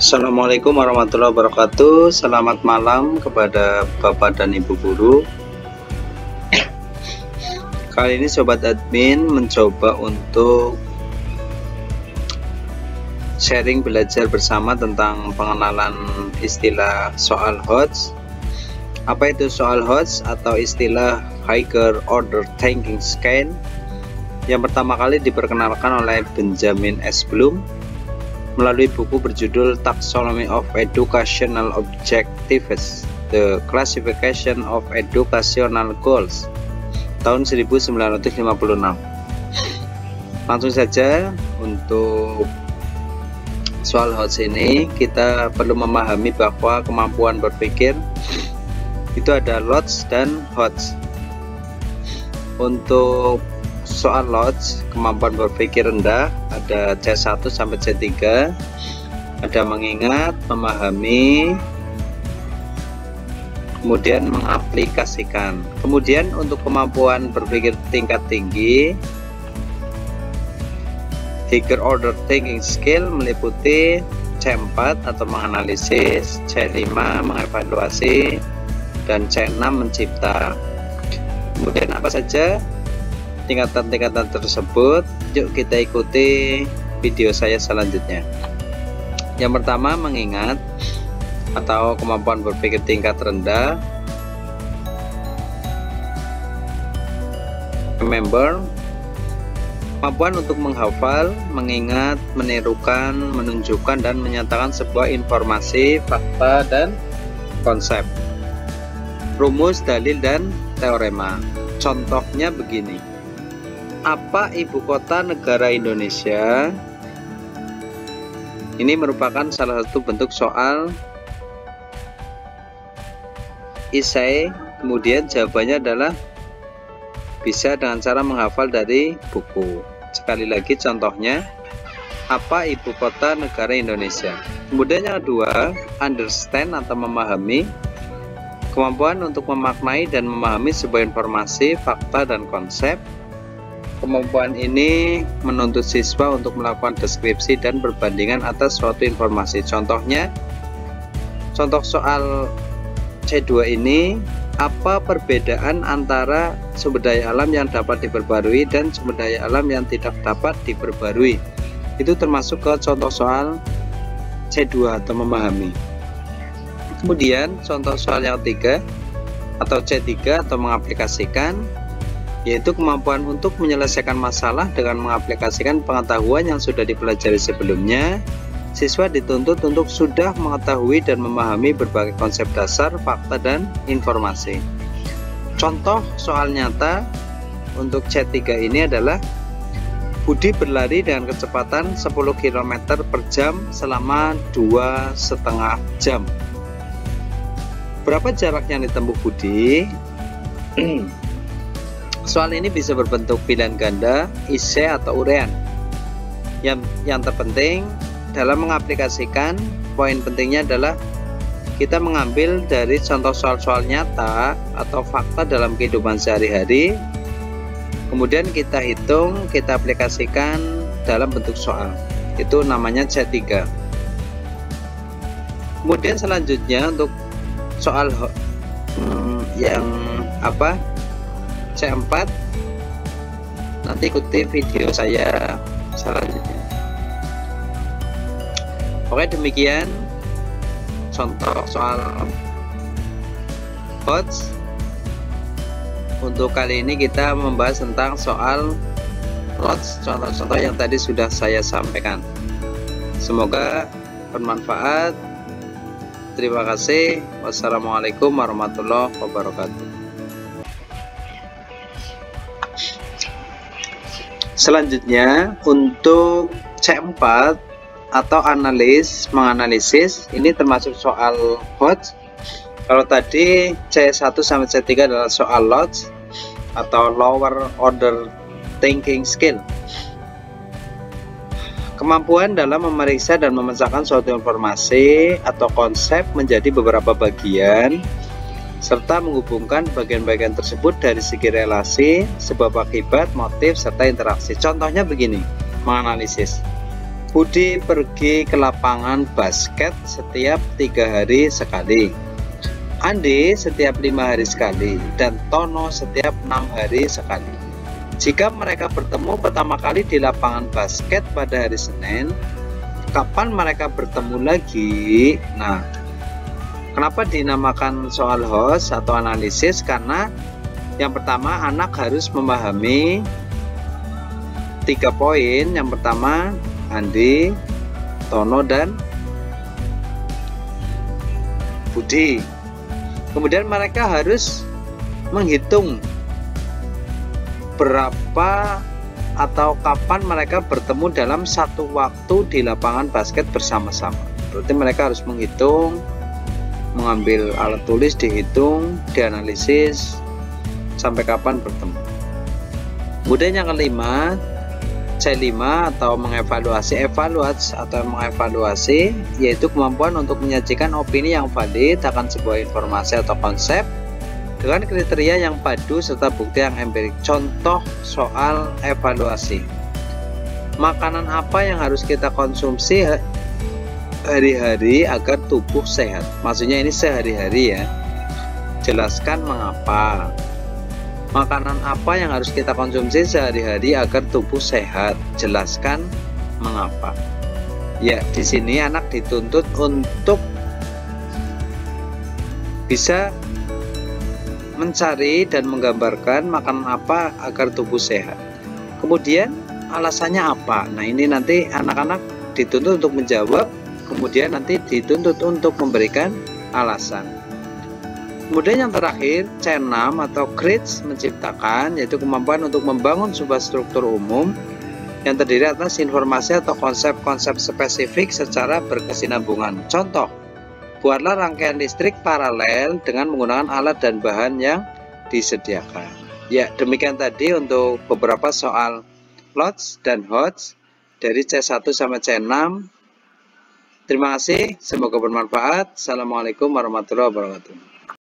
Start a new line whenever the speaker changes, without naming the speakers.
Assalamualaikum warahmatullahi wabarakatuh. Selamat malam kepada Bapak dan Ibu guru. Kali ini Sobat Admin mencoba untuk sharing belajar bersama tentang pengenalan istilah soal HOTS. Apa itu soal HOTS atau istilah Higher Order Thinking Scale? Yang pertama kali diperkenalkan oleh Benjamin S. Bloom melalui buku berjudul Taxonomy of Educational Objectives, The Classification of Educational Goals, tahun 1956. Langsung saja untuk soal HOTS ini, kita perlu memahami bahwa kemampuan berpikir itu ada LOTS dan HOTS. Untuk soal LOTS, kemampuan berpikir rendah, ada C1 sampai C3, ada mengingat, memahami, kemudian mengaplikasikan. Kemudian untuk kemampuan berpikir tingkat tinggi, Higher Order Thinking Skill meliputi C4 atau menganalisis, C5 mengevaluasi, dan C6 mencipta. Kemudian apa saja tingkatan-tingkatan tersebut? Yuk kita ikuti video saya selanjutnya. Yang pertama, mengingat atau kemampuan berpikir tingkat rendah. Remember, kemampuan untuk menghafal, mengingat, menirukan, menunjukkan, dan menyatakan sebuah informasi, fakta, dan konsep, rumus, dalil, dan teorema. Contohnya begini: apa ibu kota negara Indonesia? Ini merupakan salah satu bentuk soal esai. Kemudian jawabannya adalah bisa dengan cara menghafal dari buku. Sekali lagi contohnya, apa ibu kota negara Indonesia? Kemudian yang kedua, understand atau memahami, kemampuan untuk memaknai dan memahami sebuah informasi, fakta, dan konsep. Kemampuan ini menuntut siswa untuk melakukan deskripsi dan perbandingan atas suatu informasi. Contohnya, contoh soal C2 ini, apa perbedaan antara sumber daya alam yang dapat diperbarui dan sumber daya alam yang tidak dapat diperbarui? Itu termasuk ke contoh soal C2 atau memahami. Kemudian contoh soal yang ketiga atau C3 atau mengaplikasikan, yaitu kemampuan untuk menyelesaikan masalah dengan mengaplikasikan pengetahuan yang sudah dipelajari sebelumnya. Siswa dituntut untuk sudah mengetahui dan memahami berbagai konsep dasar, fakta, dan informasi. Contoh soal nyata untuk C3 ini adalah Budi berlari dengan kecepatan 10 km per jam selama 2,5 jam. Berapa jarak yang ditempuh Budi? Soal ini bisa berbentuk pilihan ganda, esai, atau uraian. Yang terpenting dalam mengaplikasikan, poin pentingnya adalah kita mengambil dari contoh soal-soal nyata atau fakta dalam kehidupan sehari-hari, kemudian kita hitung, kita aplikasikan dalam bentuk soal. Itu namanya C3. Kemudian selanjutnya untuk soal yang apa? C4, nanti ikuti video saya selanjutnya. Oke, demikian contoh soal HOTS. Untuk kali ini kita membahas tentang soal LOTS, contoh-contoh yang tadi sudah saya sampaikan. Semoga bermanfaat. Terima kasih. Wassalamualaikum warahmatullahi wabarakatuh. Selanjutnya untuk C4 atau menganalisis, ini termasuk soal HOTS. Kalau tadi C1 sampai C3 adalah soal LOTS atau Lower Order Thinking Skill. Kemampuan dalam memeriksa dan memecahkan suatu informasi atau konsep menjadi beberapa bagian serta menghubungkan bagian-bagian tersebut dari segi relasi, sebab akibat, motif, serta interaksi. Contohnya begini, menganalisis. Budi pergi ke lapangan basket setiap 3 hari sekali. Andi setiap 5 hari sekali. Dan Tono setiap 6 hari sekali. Jika mereka bertemu pertama kali di lapangan basket pada hari Senin, kapan mereka bertemu lagi? Nah, kenapa dinamakan soal host atau analisis? Karena yang pertama, anak harus memahami 3 poin. Yang pertama, Andi, Tono, dan Budi. Kemudian mereka harus menghitung berapa atau kapan mereka bertemu dalam satu waktu di lapangan basket bersama-sama. Berarti mereka harus menghitung, mengambil alat tulis, dihitung, dianalisis sampai kapan bertemu. Kemudian yang kelima, C5 atau mengevaluasi yaitu kemampuan untuk menyajikan opini yang valid akan sebuah informasi atau konsep dengan kriteria yang padu serta bukti yang empirik. Contoh soal evaluasi. Makanan apa yang harus kita konsumsi hari-hari agar tubuh sehat? Maksudnya ini sehari-hari ya. Jelaskan mengapa. Makanan apa yang harus kita konsumsi sehari-hari agar tubuh sehat? Jelaskan mengapa. Ya, di sini anak dituntut untuk bisa mencari dan menggambarkan makanan apa agar tubuh sehat. Kemudian alasannya apa? Nah, ini nanti anak-anak dituntut untuk menjawab, kemudian nanti dituntut untuk memberikan alasan. Kemudian yang terakhir, C6 atau create menciptakan, yaitu kemampuan untuk membangun sebuah struktur umum yang terdiri atas informasi atau konsep-konsep spesifik secara berkesinambungan. Contoh, buatlah rangkaian listrik paralel dengan menggunakan alat dan bahan yang disediakan. Ya, demikian tadi untuk beberapa soal lots dan hots dari C1 sampai C6. Terima kasih, semoga bermanfaat. Assalamualaikum warahmatullahi wabarakatuh.